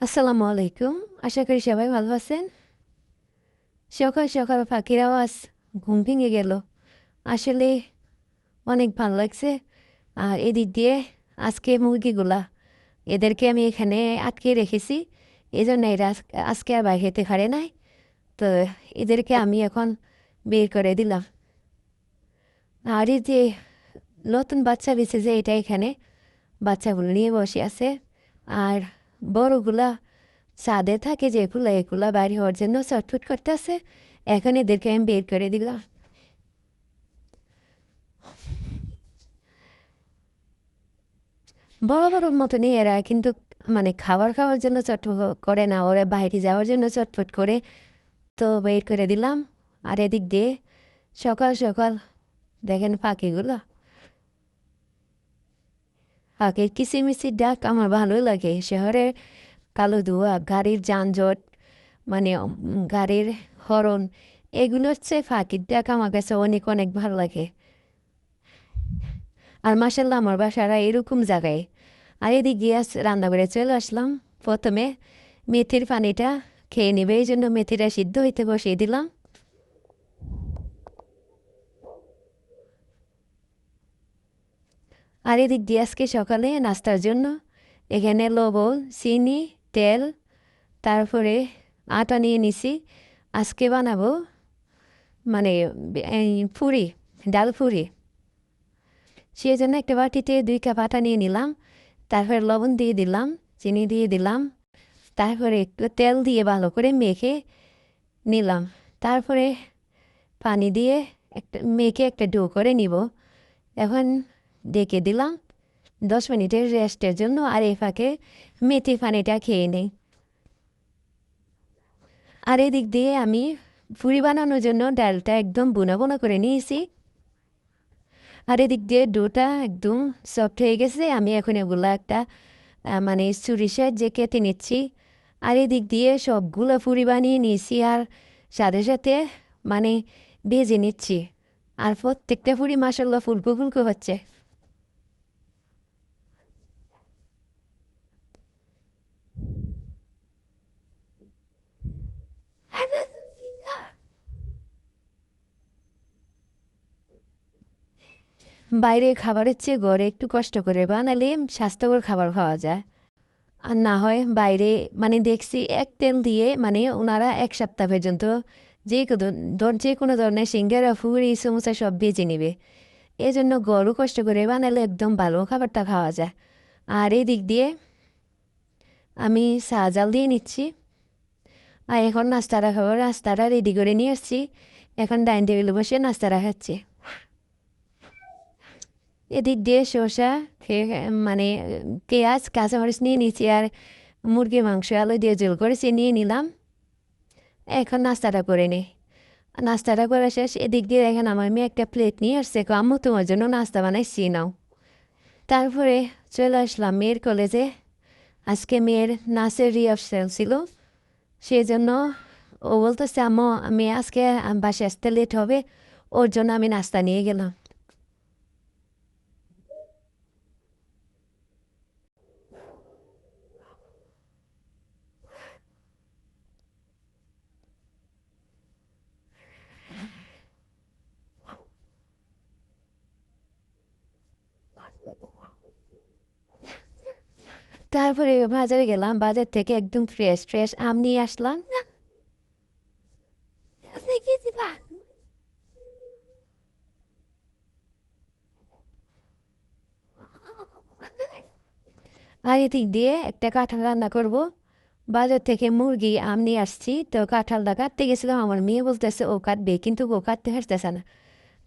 আসসালামু আলাইকুম। আশা করি সবাই ভালো আছেন। সকাল সকাল পাখির আওয়াজ ঘুম ভেঙে গেল। আসলে অনেক ভালো লাগছে। আর এদিক দিয়ে আজকে মুরগিগুলা এদেরকে আমি এখানে আটকে রেখেছি। এই জন্য এরা আজকে আর বাইরে খেতে পারে নাই। তো এদেরকে আমি এখন বের করে দিলাম। আর এই যে নতুন বাচ্চা দিছে যে এটা এখানে বাচ্চাগুলো নিয়ে বসে আছে। আর বড়গুলা ছাদে থাকে যেগুলো এগুলা বাইরে হওয়ার জন্য চটফট করতেছে। এখন এদেরকে আমি বের করে দিলাম। বড় বড় মতনই এরা, কিন্তু মানে খাওয়ার জন্য চটফট করে না, ওরা বাইরে যাওয়ার জন্য চটফট করে। তো বের করে দিলাম। আর এদিক দিয়ে সকাল সকাল দেখেন পাখিগুলো, পাখির কিচিমিচির ডাক আমার ভালোই লাগে। শহরে কালো ধোঁয়া, গাড়ির যানজট, মানে গাড়ির হরন, এগুলো হচ্ছে পাখির ডাক আমার কাছে অনেক অনেক ভালো লাগে। আর মাসাল্লাহ আমার বাসারা এরকম জায়গায়। আর এদিক গিয়ে রান্না করে চলে আসলাম। প্রথমে মেথির পানিটা খেয়ে নেবে, এই জন্য মেথিটা সিদ্ধ হইতে বসিয়ে দিলাম। আর এদিক দিয়ে আজকে সকালে নাস্তার জন্য এখানে লবণ, চিনি, তেল, তারপরে আটা নিয়ে নিছি। আজকে বানাবো মানে এই পুরি, ডাল পুরি। সেই জন্য একটা বাটিতে 2 কাপ আটা নিয়ে নিলাম। তারপরে লবণ দিয়ে দিলাম, চিনি দিয়ে দিলাম, তারপরে একটু তেল দিয়ে ভালো করে মেখে নিলাম। তারপরে পানি দিয়ে মেখে একটা ডো করে নিব। এখন ডেকে দিলাম 10 মিনিটের রেস্টের জন্য। আর এই ফাঁকে মেথি পানিটা খেয়ে নেই। আর এদিক দিয়ে আমি পুরি বানানোর জন্য ডালটা একদম বুনা বুনা করে নিয়েছি। আর এদিক দিয়ে ডোটা একদম সফট হয়ে গেছে। আমি এখন এগুলো একটা মানে ছুরির সাহায্যে কেটে নিচ্ছি। আর এদিক দিয়ে সবগুলো পুরি বানিয়ে নিয়েছি আর সাথে সাথে মানে ভেজে নিচ্ছি। আর প্রত্যেকটা পুরি মাসাল্লাহ ফুলকো ফুলকো হচ্ছে। বাইরে খাবারের চেয়ে ঘরে একটু কষ্ট করে বানালে স্বাস্থ্যকর খাবার খাওয়া যায়। আর না হয় বাইরে মানে দেখছি এক তেল দিয়ে মানে ওনারা 1 সপ্তাহ পর্যন্ত যে কোনো ধরনের সিঙ্গারা, ফুরি, সমোসা সব বেজে নেবে। এই জন্য গরু কষ্ট করে বানালে একদম ভালো খাবারটা খাওয়া যায়। আর এই দিক দিয়ে আমি চা জাল দিয়ে নিচ্ছি। আর এখন নাস্তাটা খাবার, নাস্তাটা রেডি করে নিয়ে আসছি। এখন ডাইনিং টেবিলে বসে নাস্তাটা খাচ্ছি। এদিক দিয়ে শসা মানে পেঁয়াজ, কাঁচামরিচ নিয়ে নিচ্ছি। আর মুরগির মাংস আলু দিয়ে ঝোল করেছি নিয়ে নিলাম। এখন নাস্তাটা করে নিই। নাস্তাটা করা শেষ। এদিক দিয়ে দেখেন আমার মেয়ে একটা প্লেট নিয়ে আসছে, আম্মু তোমার জন্য নাস্তা বানাইছি নাও। তারপরে চলে আসলাম মেয়ের কলেজে। আজকে মেয়ের নাচের রিহার্সাল ছিল। সেই জন্য ও বলতেছে আম্মু আমি আজকে বাসে আসতে লেট হবে, ওর জন্য আমি নাস্তা নিয়ে গেলাম। তারপরে বাজারে গেলাম, বাজার থেকে একদম ফ্রেশ ফ্রেশ আম নিয়ে আসলাম। আর এদিক দিয়ে একটা কাঁঠাল রান্না করব। বাজার থেকে মুরগি আম নিয়ে আসছি, তো কাঁঠালটা কাটতে গেছিলাম। আমার মেয়ে বলতেছে ও কাটবে, কিন্তু ও কাটতে পারতেছে না।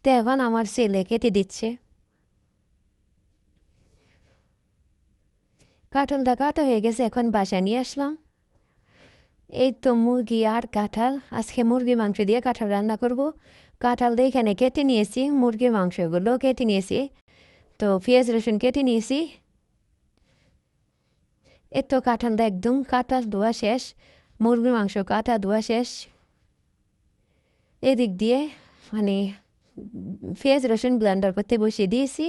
তো এখন আমার ছেলে কেটে দিচ্ছে। কাঁঠালটা কাটা হয়ে গেছে, এখন বাসায় নিয়ে আসলাম। এই তো মুরগি আর কাঁঠাল, আজকে মুরগি মাংস দিয়ে কাঁঠাল রান্না করব। কাঁঠাল দিয়ে এখানে কেটে নিয়েছি, মুরগির মাংসগুলো কেটে নিয়েছি। তো পেঁয়াজ রসুন কেটে নিয়েছি। এই তো কাঁঠালটা একদম কাটা ধোয়া শেষ, মুরগির মাংস কাটা ধোয়া শেষ। এদিক দিয়ে মানে পেঁয়াজ রসুন ব্লেন্ডার করতে বসিয়ে দিয়েছি।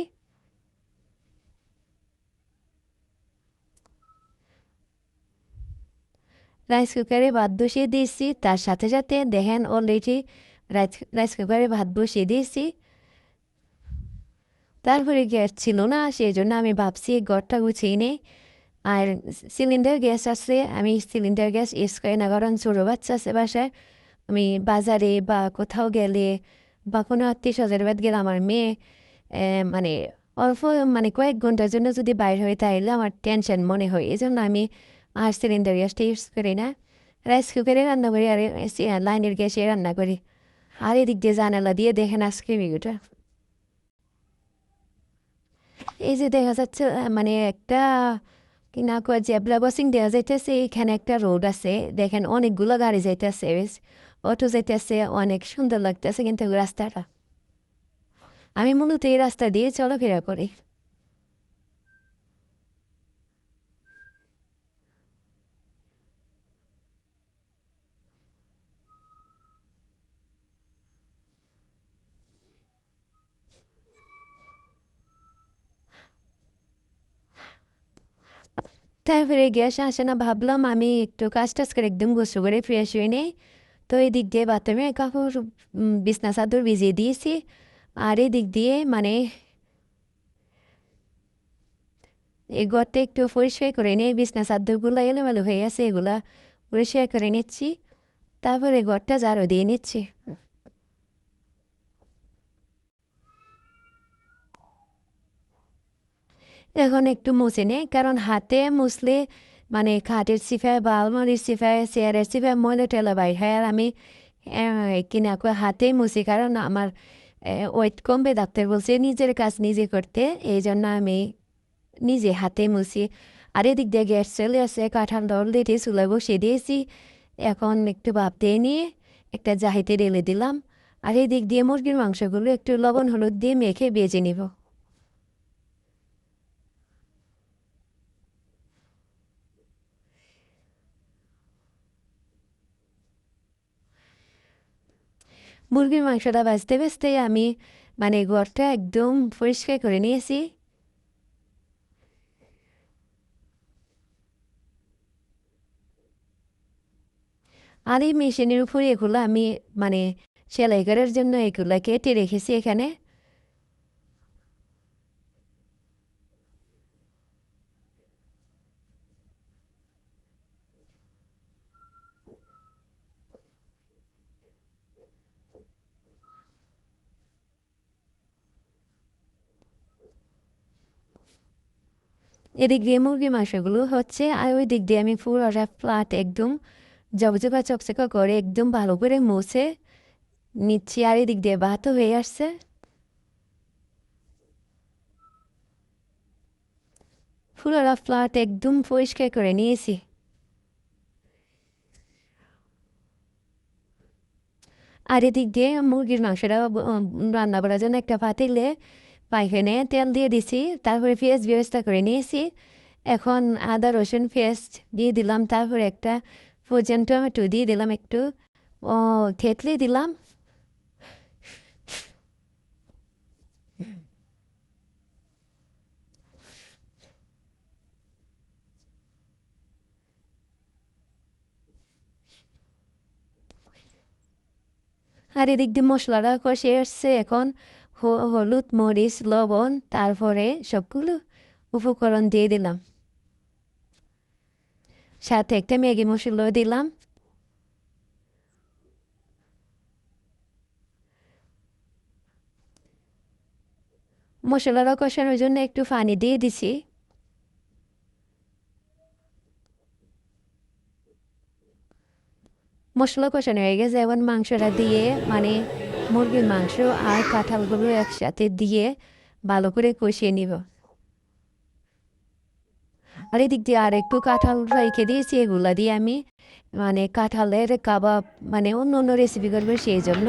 রাইস কুকারে ভাত বসিয়ে দিয়েছি, তার সাথে সাথে দেখেন অলরেডি রাইস কুকারে ভাত বসিয়ে দিয়েছি। তারপরে গ্যাস ছিল না, সেই জন্য আমি ভাবছি ঘরটা গুছিয়ে নেই। আর সিলিন্ডার গ্যাস আছে, আমি সিলিন্ডার গ্যাস ইউজ করি না, কারণ ছোটো বাচ্চা আছে বাসায়। আমি বাজারে বা কোথাও গেলে বা কোনো আত্মীয় স্বজনের বাদ গেলে আমার মেয়ে মানে অল্প মানে কয়েক ঘন্টার জন্য যদি বাইরে হয়ে, তাহলে আমার টেনশন মনে হয়। এই জন্য আমি আর সিলিন্ডার গ্যাসটা ইউজ করি না, রাইস কুকারে রান্না করি আর লাইনের গ্যাসে রান্না করি। আর এদিক দিয়ে জানালা দিয়ে দেখেন আজকে ভিডিওটা, এই যে দেখা যাচ্ছে মানে একটা কি না কয় জেব্রা ক্রসিং দেখা যাইতেছে, এখানে একটা রোড আছে, দেখেন অনেকগুলো গাড়ি যাইতেছে, অটো যাইতেছে, অনেক সুন্দর লাগতেছে কিন্তু রাস্তাটা। আমি মূলত এই রাস্তা দিয়ে চলাফেরা করি। তারপরে গ্যাস আসে না, ভাবলাম আমি একটু কাজ টাজ করে একদম গোসল করে ফ্রেশ হয়ে নেই। তো এই দিক দিয়ে বাথরুমে কাপড় বিছনা চাদর ভিজিয়ে দিয়েছি। আর এই দিক দিয়ে মানে এই ঘরটা একটু পরিষ্কার করে নিয়ে, বিছনা চাদরগুলো এলোমেলো হয়ে আছে, এগুলা পরিষ্কার করে নিচ্ছি। তারপরে ঘরটা ঝাড়ু দিয়ে নিচ্ছি। এখন একটু মুছে নেই, কারণ হাতে মুছলে মানে খাটের সিফায় বা আলমারির সিফায় চেয়ারের সিফায় ময়লা টেলা বাইর হয়। আর আমি কিনা করে হাতেই মুছি, কারণ আমার ওয়েট কমবে, ডাক্তার বলছে নিজের কাজ নিজে করতে, এই জন্য আমি নিজে হাতে মুছি। আর এদিক দিয়ে গ্যাস চলে আসে, কাঁঠালটা অলরেডি চুলায় বসিয়ে দিয়েছি। এখন একটু ভাপ দিয়ে নিয়ে একটা জাহিতে ঢেলে দিলাম। আর এদিক দিয়ে মুরগির মাংসগুলো একটু লবণ হলুদ দিয়ে মেখে বেজে নিব। মুরগির মাংসটা ভাজতে ভাজতে আমি মানে ঘরটা একদম পরিষ্কার করে নিয়েছি। আর এই মেশিনের উপরে এগুলো আমি মানে সেলাই করার জন্য এগুলো কেটে রেখেছি এখানে। এদিক দিয়ে মুরগির মাংসগুলো হচ্ছে, আর ওই দিক দিয়ে আমি পুরোটা ফ্ল্যাট একদম জবজবা চকচকা করে একদম ভালো করে মুছে নিচ্ছি। আর এদিক দিয়ে ভাতও হয়ে আসছে। পুরোটা ফ্ল্যাট একদম পরিষ্কার করে নিয়েছি। আর এদিক দিয়ে মুরগির মাংসটা রান্না করার জন্য একটা পাতিলে পাইখানে তেল দিয়ে দিছি, তারপরে পেঁয়াজ ব্যবস্থা করে নিয়েছি। এখন আদা রসুন পেস্ট দিয়ে দিলাম, তারপরে একটা ফ্রোজেন টমেটো দিয়ে দিলাম, একটু থেতলে দিলাম। আর এদিক দিয়ে মশলাটা কষে এসছে, এখন হলুদ মরিচ লবণ তারপরে সবগুলো উপকরণ দিয়ে দিলাম, সাথে একটা ম্যাগি মশলাও দিলাম। মশলাটা কষানোর জন্য একটু পানি দিয়ে দিছি। মশলা কষানো হয়ে গেছে, এখন মাংসটা দিয়ে মানে মুরগির মাংস আর কাঁঠালগুলো একসাথে দিয়ে ভালো করে কষিয়ে নিব। আর এদিক দিয়ে আর একটু কাঁঠাল রেখে দিয়েছি, এগুলা দিয়ে আমি মানে কাঁঠালের কাবাব মানে অন্য অন্য রেসিপি করবো সেই জন্য।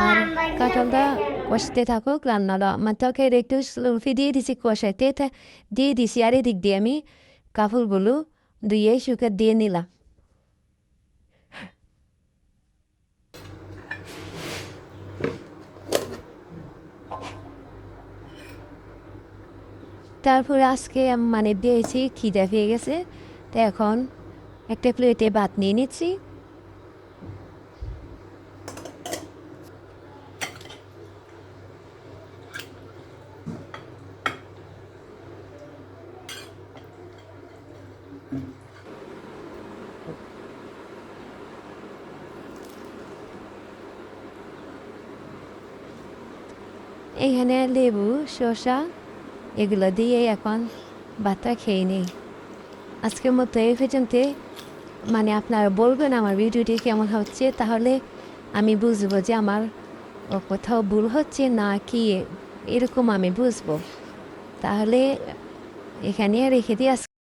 আর কাঁঠালটা কষতে থাকুক, রান্নাটা আমার তরকারি একটু স্লোফি দিয়ে দিছি, কষাইতে দিয়ে দিছি। আর এদিক দিয়ে আমি কাপড়গুলো ধুয়ে শুকে দিয়ে নিলাম। তারপরে আজকে মানে দিয়েছি, খিদে পেয়ে গেছে, তো এখন একটা প্লেটে ভাত নিয়ে নিচ্ছি। এখানে লেবু, শসা এগুলো দিয়ে এখন ভাতটা খেয়ে নিই। আজকের মতো এই পর্যন্ত। মানে আপনারা বলবেন আমার ভিডিওটি কেমন হচ্ছে, তাহলে আমি বুঝবো যে আমার কোথাও ভুল হচ্ছে না কি, এরকম আমি বুঝবো। তাহলে এখানে রেখে দিই আজকে।